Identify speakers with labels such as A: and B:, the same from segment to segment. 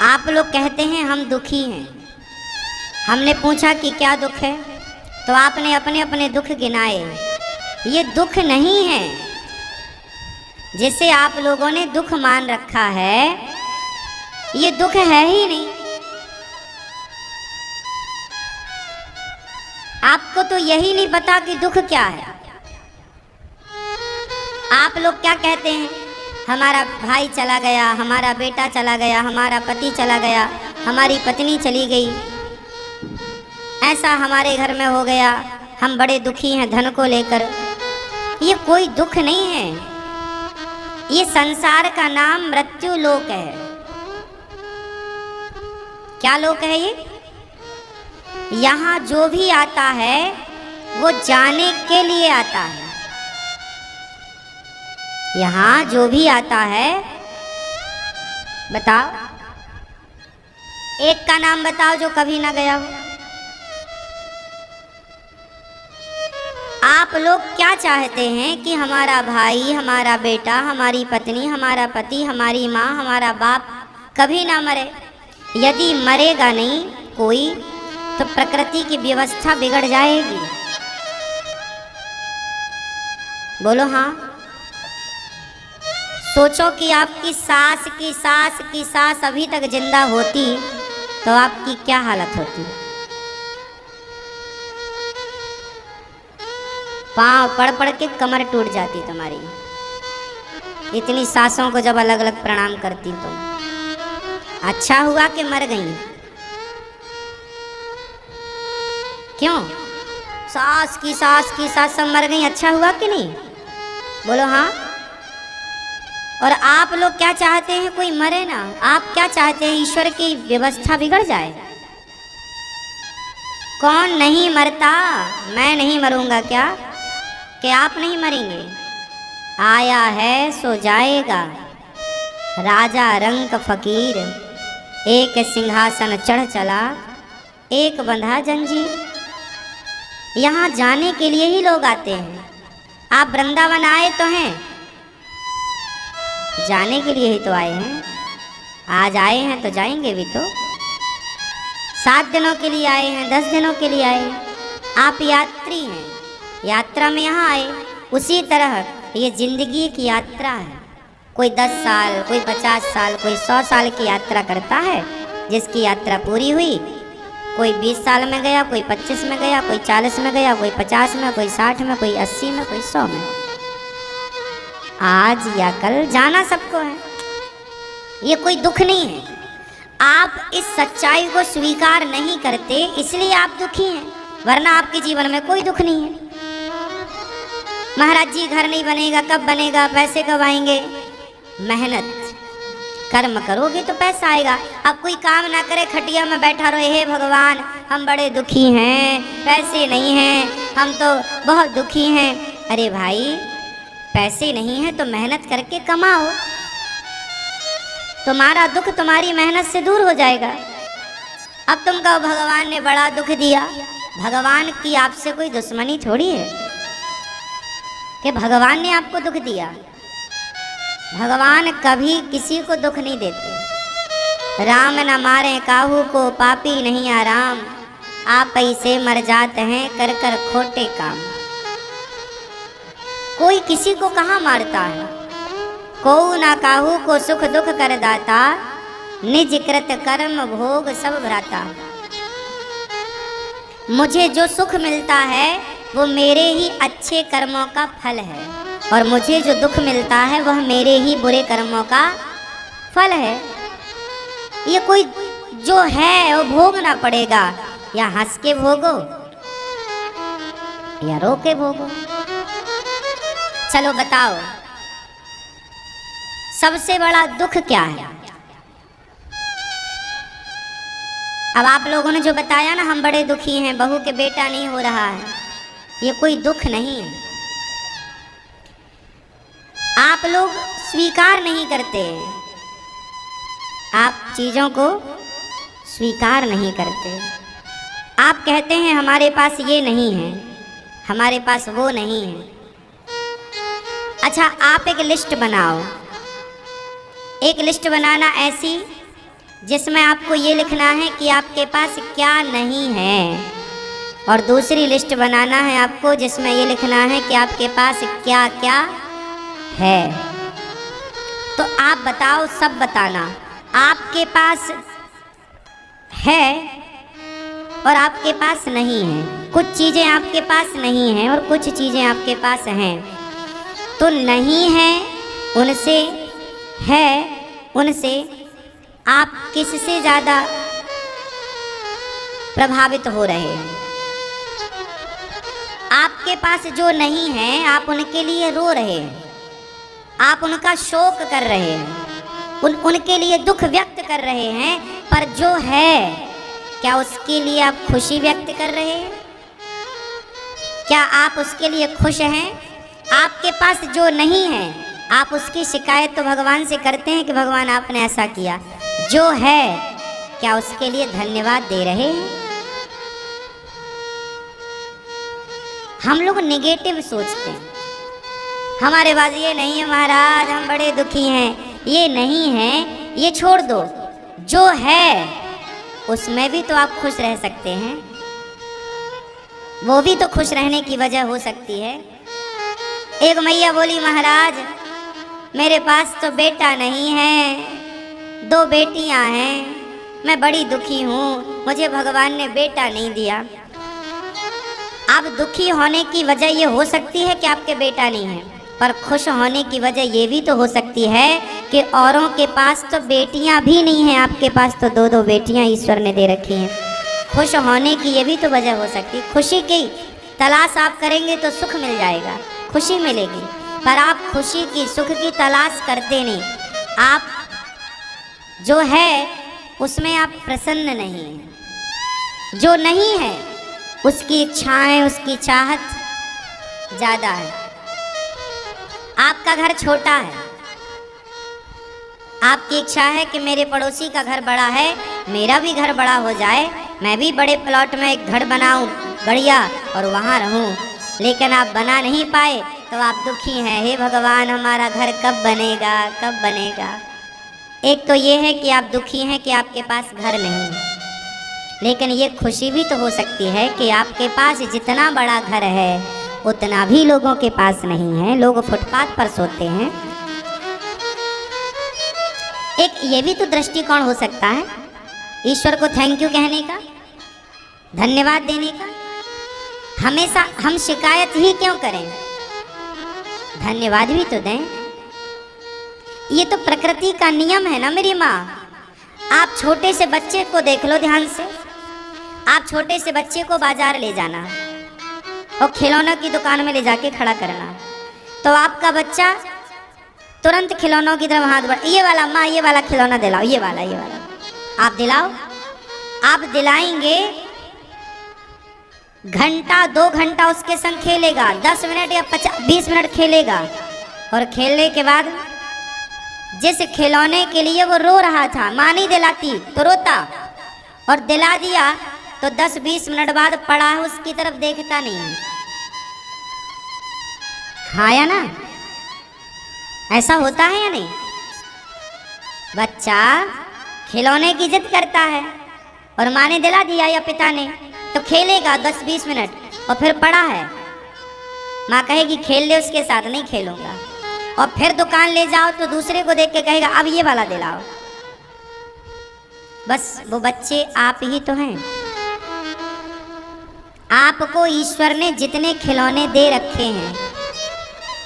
A: आप लोग कहते हैं हम दुखी हैं। हमने पूछा कि क्या दुख है, तो आपने अपने अपने दुख गिनाए। ये दुख नहीं है, जिसे आप लोगों ने दुख मान रखा है, ये दुख है ही नहीं। आपको तो यही नहीं पता कि दुख क्या है। आप लोग क्या कहते हैं, हमारा भाई चला गया, हमारा बेटा चला गया, हमारा पति चला गया, हमारी पत्नी चली गई, ऐसा हमारे घर में हो गया, हम बड़े दुखी हैं धन को लेकर। ये कोई दुख नहीं है, ये संसार का नाम मृत्यु लोक है। क्या लोक है ये? यहाँ जो भी आता है वो जाने के लिए आता है। यहाँ जो भी आता है, बताओ एक का नाम बताओ जो कभी ना गया हो। आप लोग क्या चाहते हैं कि हमारा भाई, हमारा बेटा, हमारी पत्नी, हमारा पति, हमारी माँ, हमारा बाप कभी ना मरे। यदि मरेगा नहीं कोई, तो प्रकृति की व्यवस्था बिगड़ जाएगी। बोलो हाँ। सोचो कि आपकी सास की सास की सास अभी तक जिंदा होती तो आपकी क्या हालत होती। पाँव पड़ पड़ के कमर टूट जाती तुम्हारी, इतनी सासों को जब अलग अलग प्रणाम करती तुम। अच्छा हुआ कि मर गई। क्यों? सास की सास सब मर गई, अच्छा हुआ कि नहीं? बोलो हाँ। और आप लोग क्या चाहते हैं, कोई मरे ना। आप क्या चाहते हैं, ईश्वर की व्यवस्था बिगड़ जाए। कौन नहीं मरता? मैं नहीं मरूंगा क्या? कि आप नहीं मरेंगे? आया है सो जाएगा, राजा रंक फकीर, एक सिंहासन चढ़ चला, एक बंधा जंजीर। यहाँ जाने के लिए ही लोग आते हैं। आप वृंदावन आए तो हैं, जाने के लिए ही तो आए हैं। आज आए हैं तो जाएंगे भी तो। 7 दिनों के लिए आए हैं, 10 दिनों के लिए आए हैं। आप यात्री हैं, यात्रा में यहाँ आए। उसी तरह ये जिंदगी की यात्रा है। कोई 10 साल, कोई 50 साल, कोई 100 साल की यात्रा करता है। जिसकी यात्रा पूरी हुई, कोई 20 साल में गया, कोई 25 में गया, कोई 40 में गया, कोई 50 में, कोई 60 में, कोई 80 में, कोई 100 में। आज या कल जाना सबको है, ये कोई दुख नहीं है। आप इस सच्चाई को स्वीकार नहीं करते, इसलिए आप दुखी हैं, वरना आपके जीवन में कोई दुख नहीं है। महाराज जी घर नहीं बनेगा, कब बनेगा, पैसे कब आएंगे? मेहनत कर्म करोगे तो पैसा आएगा। अब कोई काम ना करे, खटिया में बैठा रहे, हे भगवान हम बड़े दुखी हैं, पैसे नहीं हैं, हम तो बहुत दुखी हैं। अरे भाई, पैसे नहीं है तो मेहनत करके कमाओ, तुम्हारा दुख तुम्हारी मेहनत से दूर हो जाएगा। अब तुम कहो भगवान ने बड़ा दुख दिया। भगवान की आपसे कोई दुश्मनी थोड़ी है कि भगवान ने आपको दुख दिया। भगवान कभी किसी को दुख नहीं देते। राम न मारे काहू को, पापी नहीं आराम, आप ऐसे मर जाते हैं कर कर खोटे काम। कोई किसी को कहाँ मारता है। को ना काहू को सुख दुख कर दाता, निज कृत कर्म भोग सब भ्राता। मुझे जो सुख मिलता है वो मेरे ही अच्छे कर्मों का फल है, और मुझे जो दुख मिलता है वह मेरे ही बुरे कर्मों का फल है। ये कोई जो है वो भोगना पड़ेगा, या हंस के भोगो या रो के भोगो। चलो बताओ, सबसे बड़ा दुख क्या है? अब आप लोगों ने जो बताया ना, हम बड़े दुखी हैं, बहू के बेटा नहीं हो रहा है, ये कोई दुख नहीं है। आप लोग स्वीकार नहीं करते, आप चीज़ों को स्वीकार नहीं करते। आप कहते हैं हमारे पास ये नहीं है, हमारे पास वो नहीं है। अच्छा, आप एक लिस्ट बनाओ। एक लिस्ट बनाना ऐसी जिसमें आपको ये लिखना है कि आपके पास क्या नहीं है, और दूसरी लिस्ट बनाना है आपको जिसमें ये लिखना है कि आपके पास क्या क्या है। तो आप बताओ, सब बताना। आपके पास है और आपके पास नहीं है। कुछ चीज़ें आपके पास नहीं हैं और कुछ चीज़ें आपके पास हैं। तो नहीं है उनसे, है उनसे आप किससे ज़्यादा प्रभावित हो रहे हैं? आपके पास जो नहीं है आप उनके लिए रो रहे हैं, आप उनका शोक कर रहे हैं, उनके लिए दुख व्यक्त कर रहे हैं। पर जो है, क्या उसके लिए आप खुशी व्यक्त कर रहे हैं? क्या आप उसके लिए खुश हैं? आपके पास जो नहीं है आप उसकी शिकायत तो भगवान से करते हैं कि भगवान आपने ऐसा किया। जो है, क्या उसके लिए धन्यवाद दे रहे हैं? हम लोग नेगेटिव सोचते हैं, हमारे पास ये नहीं है महाराज, हम बड़े दुखी हैं। ये नहीं है, ये छोड़ दो। जो है उसमें भी तो आप खुश रह सकते हैं, वो भी तो खुश रहने की वजह हो सकती है। एक मैया बोली, महाराज मेरे पास तो बेटा नहीं है, 2 बेटियां हैं, मैं बड़ी दुखी हूँ, मुझे भगवान ने बेटा नहीं दिया। अब दुखी होने की वजह ये हो सकती है कि आपके बेटा नहीं है, पर खुश होने की वजह ये भी तो हो सकती है कि औरों के पास तो बेटियां भी नहीं हैं, आपके पास तो 2-2 बेटियां ईश्वर ने दे रखी हैं। खुश होने की ये भी तो वजह हो सकती है। खुशी की तलाश आप करेंगे तो सुख मिल जाएगा, खुशी मिलेगी, पर आप खुशी की, सुख की तलाश करते नहीं। आप जो है उसमें आप प्रसन्न नहीं हैं। जो नहीं है उसकी इच्छाएं, उसकी चाहत ज़्यादा है। आपका घर छोटा है, आपकी इच्छा है कि मेरे पड़ोसी का घर बड़ा है, मेरा भी घर बड़ा हो जाए, मैं भी बड़े प्लॉट में एक घर बनाऊं बढ़िया और वहाँ रहूं। लेकिन आप बना नहीं पाए तो आप दुखी हैं, हे भगवान हमारा घर कब बनेगा, कब बनेगा। एक तो ये है कि आप दुखी हैं कि आपके पास घर नहीं, लेकिन ये खुशी भी तो हो सकती है कि आपके पास जितना बड़ा घर है उतना भी लोगों के पास नहीं है, लोग फुटपाथ पर सोते हैं। एक ये भी तो दृष्टिकोण हो सकता है ईश्वर को थैंक यू कहने का, धन्यवाद देने का। हमेशा हम शिकायत ही क्यों करें, धन्यवाद भी तो दें। ये तो प्रकृति का नियम है ना मेरी माँ। आप छोटे से बच्चे को देख लो ध्यान से, आप छोटे से बच्चे को बाजार ले जाना और खिलौनों की दुकान में ले जाके खड़ा करना, तो आपका बच्चा तुरंत खिलौनों की तरफ हाथ बढ़ा, ये वाला माँ, ये वाला खिलौना दिलाओ, ये वाला, ये वाला। आप दिलाओ, आप दिलाएंगे, घंटा 2 घंटा उसके संग खेलेगा, 10 मिनट या 20 मिनट खेलेगा, और खेलने के बाद जिस खिलौने के लिए वो रो रहा था, माँ नहीं दिलाती तो रोता, और दिला दिया तो 10-20 मिनट बाद पड़ा है उसकी तरफ देखता नहीं। हाँ या ना, ऐसा होता है या नहीं? बच्चा खिलौने की जिद करता है और माँ ने दिला दिया या पिता ने, तो खेलेगा 10-20 मिनट और फिर पड़ा है, माँ कहेगी खेल ले उसके साथ, नहीं खेलूंगा, और फिर दुकान ले जाओ तो दूसरे को देख के कहेगा अब ये वाला दिलाओ। बस वो बच्चे आप ही तो हैं। आपको ईश्वर ने जितने खिलौने दे रखे हैं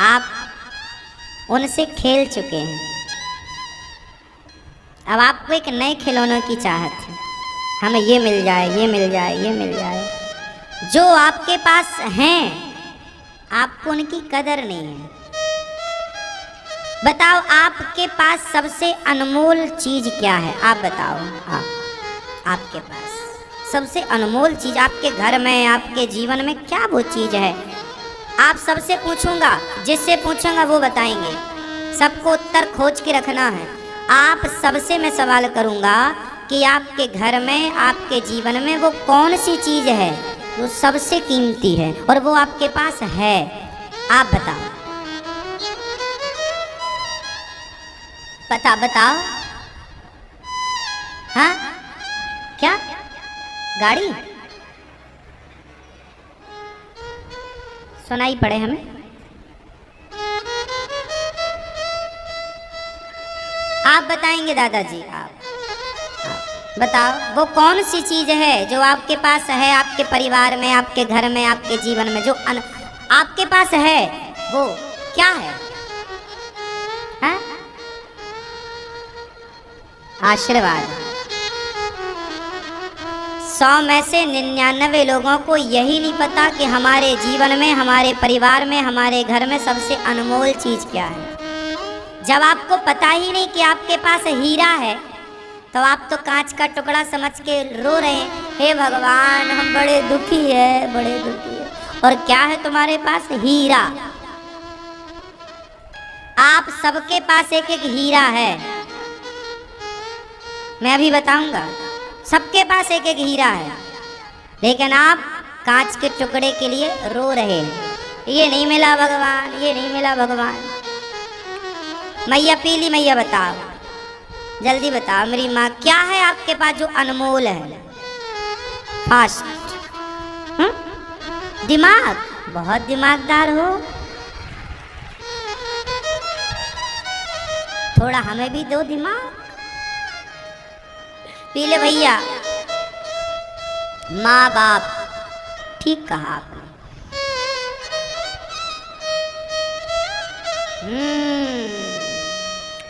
A: आप उनसे खेल चुके हैं, अब आपको एक नए खिलौनों की चाहत है, हमें ये मिल जाए, ये मिल जाए, ये मिल जाए। जो आपके पास हैं आपको उनकी कदर नहीं है। बताओ आपके पास सबसे अनमोल चीज क्या है? आप बताओ, आपके पास सबसे अनमोल चीज आपके घर में, आपके जीवन में क्या वो चीज है? आप सबसे पूछूंगा, जिससे पूछूंगा वो बताएंगे, सबको उत्तर खोज के रखना है। आप सबसे मैं सवाल करूंगा कि आपके घर में, आपके जीवन में वो कौन सी चीज है जो सबसे कीमती है और वो आपके पास है? आप बताओ, बताओ। क्या गाड़ी सुनाई पड़े हमें? आप बताएंगे दादाजी, आप बताओ वो कौन सी चीज है जो आपके पास है, आपके परिवार में, आपके घर में, आपके जीवन में, जो आपके पास है वो क्या है? आशीर्वाद। 100 में से 99 लोगों को यही नहीं पता कि हमारे जीवन में, हमारे परिवार में, हमारे घर में सबसे अनमोल चीज क्या है। जब आपको पता ही नहीं कि आपके पास हीरा है तो आप तो कांच का टुकड़ा समझ के रो रहे हैं, हे भगवान हम बड़े दुखी है, बड़े दुखी है। और क्या है तुम्हारे पास? हीरा। आप सबके पास एक एक हीरा है, मैं अभी बताऊंगा। सबके पास एक एक हीरा है, लेकिन आप कांच के टुकड़े के लिए रो रहे हैं, ये नहीं मिला भगवान, ये नहीं मिला भगवान। मैया पीली मैया बताओ, जल्दी बताओ मेरी माँ, क्या है आपके पास जो अनमोल है? फास्ट। दिमाग। बहुत दिमागदार हो, थोड़ा हमें भी दो दिमाग। पीले भैया, माँ बाप, ठीक कहा आपने।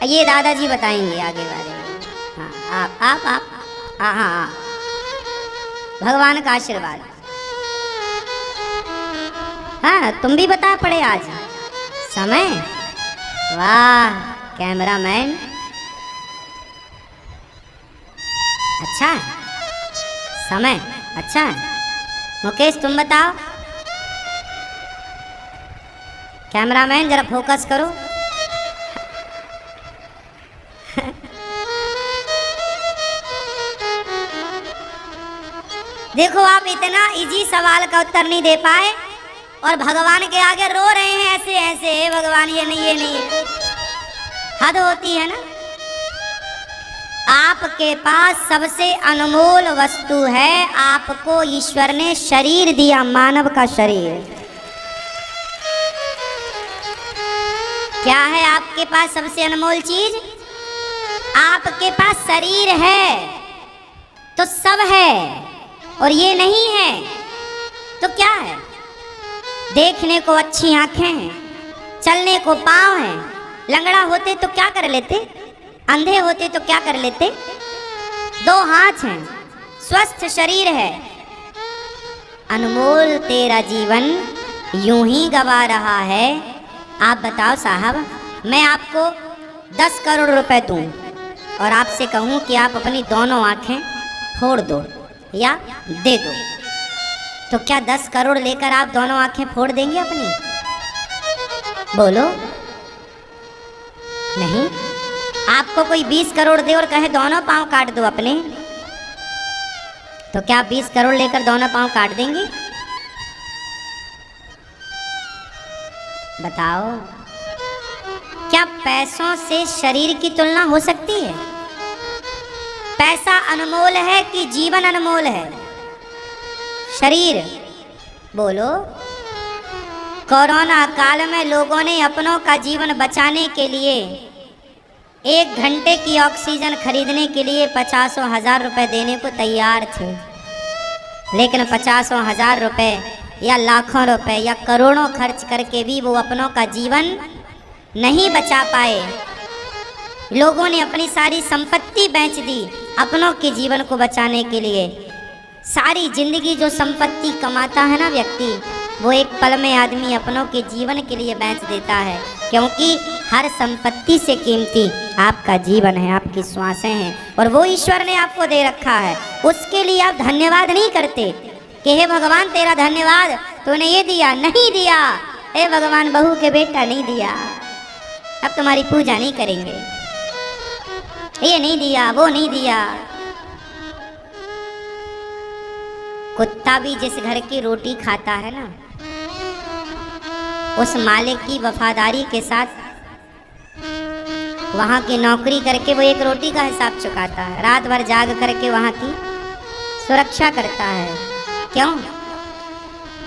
A: ये दादाजी बताएंगे आगे बारे में। हाँ आप हाँ भगवान का आशीर्वाद। हाँ तुम भी बता पड़े आज समय। वाह कैमरामैन, अच्छा है समय, अच्छा है। मुकेश तुम बताओ, कैमरामैन जरा फोकस करो। देखो आप इतना इजी सवाल का उत्तर नहीं दे पाए और भगवान के आगे रो रहे हैं ऐसे ऐसे, हे भगवान ये नहीं, ये नहीं है। हद होती है ना। आपके पास सबसे अनमोल वस्तु है, आपको ईश्वर ने शरीर दिया, मानव का शरीर। क्या है आपके पास सबसे अनमोल चीज? आपके पास शरीर है तो सब है, और ये नहीं है तो क्या है? देखने को अच्छी आंखें हैं, चलने को पाँव हैं, लंगड़ा होते तो क्या कर लेते, अंधे होते तो क्या कर लेते, 2 हाथ हैं, स्वस्थ शरीर है। अनमोल तेरा जीवन यूं ही गवा रहा है। आप बताओ साहब, मैं आपको 10 करोड़ रुपए दूं और आपसे कहूं कि आप अपनी दोनों आंखें फोड़ दो या दे दो, तो क्या 10 करोड़ लेकर आप दोनों आंखें फोड़ देंगे अपनी? बोलो नहीं। आपको कोई 20 करोड़ दे और कहे दोनों पांव काट दो अपने, तो क्या आप 20 करोड़ लेकर दोनों पांव काट देंगे? बताओ, क्या पैसों से शरीर की तुलना हो सकती है? पैसा अनमोल है कि जीवन अनमोल है? शरीर। बोलो। कोरोना काल में लोगों ने अपनों का जीवन बचाने के लिए 1 घंटे की ऑक्सीजन खरीदने के लिए 50,000 रुपए देने को तैयार थे, लेकिन 50,000 रुपए या लाखों रुपए या करोड़ों खर्च करके भी वो अपनों का जीवन नहीं बचा पाए। लोगों ने अपनी सारी संपत्ति बेच दी अपनों के जीवन को बचाने के लिए। सारी जिंदगी जो संपत्ति कमाता है ना व्यक्ति, वो एक पल में आदमी अपनों के जीवन के लिए बेच देता है, क्योंकि हर संपत्ति से कीमती आपका जीवन है, आपकी श्वासें हैं, और वो ईश्वर ने आपको दे रखा है। उसके लिए आप धन्यवाद नहीं करते कि हे भगवान तेरा धन्यवाद, तूने ये दिया, नहीं दिया, हे भगवान बहू के बेटा नहीं दिया, अब तुम्हारी पूजा नहीं करेंगे, ये नहीं दिया, वो नहीं दिया। कुत्ता भी जिस घर की रोटी खाता है ना, उस मालिक की वफादारी के साथ वहाँ की नौकरी करके वो एक रोटी का हिसाब चुकाता है, रात भर जाग करके वहाँ की सुरक्षा करता है। क्यों?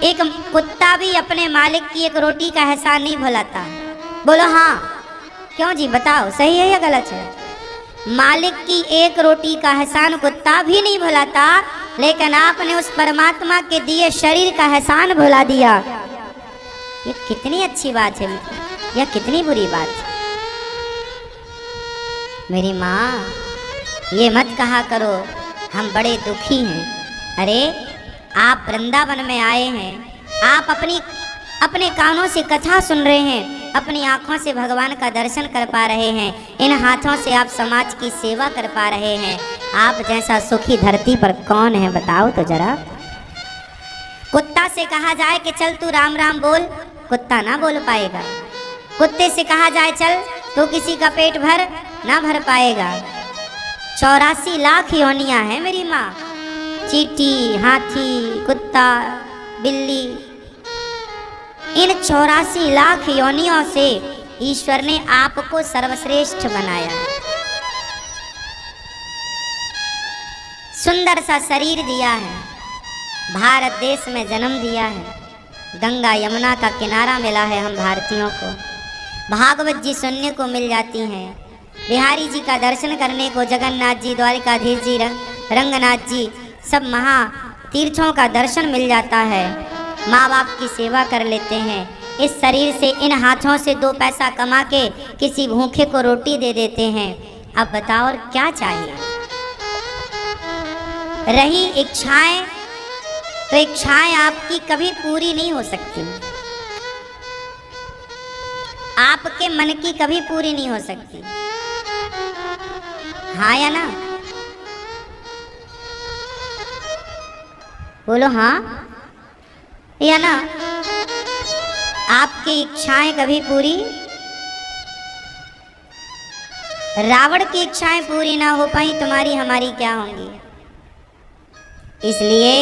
A: एक कुत्ता भी अपने मालिक की एक रोटी का एहसान नहीं भुलाता। बोलो हाँ, क्यों जी, बताओ सही है या गलत है? मालिक की एक रोटी का एहसान कुत्ता भी नहीं भुलाता, लेकिन आपने उस परमात्मा के दिए शरीर का एहसान भुला दिया। ये कितनी अच्छी बात है या कितनी बुरी बात है? मेरी माँ, ये मत कहा करो हम बड़े दुखी हैं। अरे आप वृंदावन में आए हैं, आप अपने कानों से कथा सुन रहे हैं, अपनी आँखों से भगवान का दर्शन कर पा रहे हैं, इन हाथों से आप समाज की सेवा कर पा रहे हैं। आप जैसा सुखी धरती पर कौन है बताओ तो जरा। कुत्ता से कहा जाए कि चल तू राम राम बोल, कुत्ता ना बोल पाएगा। कुत्ते से कहा जाए चल तो किसी का पेट भर ना भर पाएगा। 84 लाख योनियां हैं मेरी माँ, चींटी, हाथी, कुत्ता, बिल्ली, इन 84 लाख योनियों से ईश्वर ने आपको सर्वश्रेष्ठ बनाया। सुंदर सा शरीर दिया है, भारत देश में जन्म दिया है, गंगा यमुना का किनारा मिला है हम भारतीयों को, भागवत जी सुनने को मिल जाती हैं, बिहारी जी का दर्शन करने को, जगन्नाथ जी, द्वारिकाधीश जी, रंगनाथ जी, सब महा तीर्थों का दर्शन मिल जाता है। माँ बाप की सेवा कर लेते हैं। इस शरीर से, इन हाथों से 2 पैसा कमा के किसी भूखे को रोटी दे देते हैं। अब बताओ और क्या चाहिए? रही इच्छाएं, तो इच्छाएं आपकी कभी पूरी नहीं हो सकती, आपके मन की कभी पूरी नहीं हो सकती। हाँ या ना? बोलो हाँ या ना? आपकी इच्छाएं कभी पूरी, रावण की इच्छाएं पूरी ना हो पाई, तुम्हारी हमारी क्या होंगी? इसलिए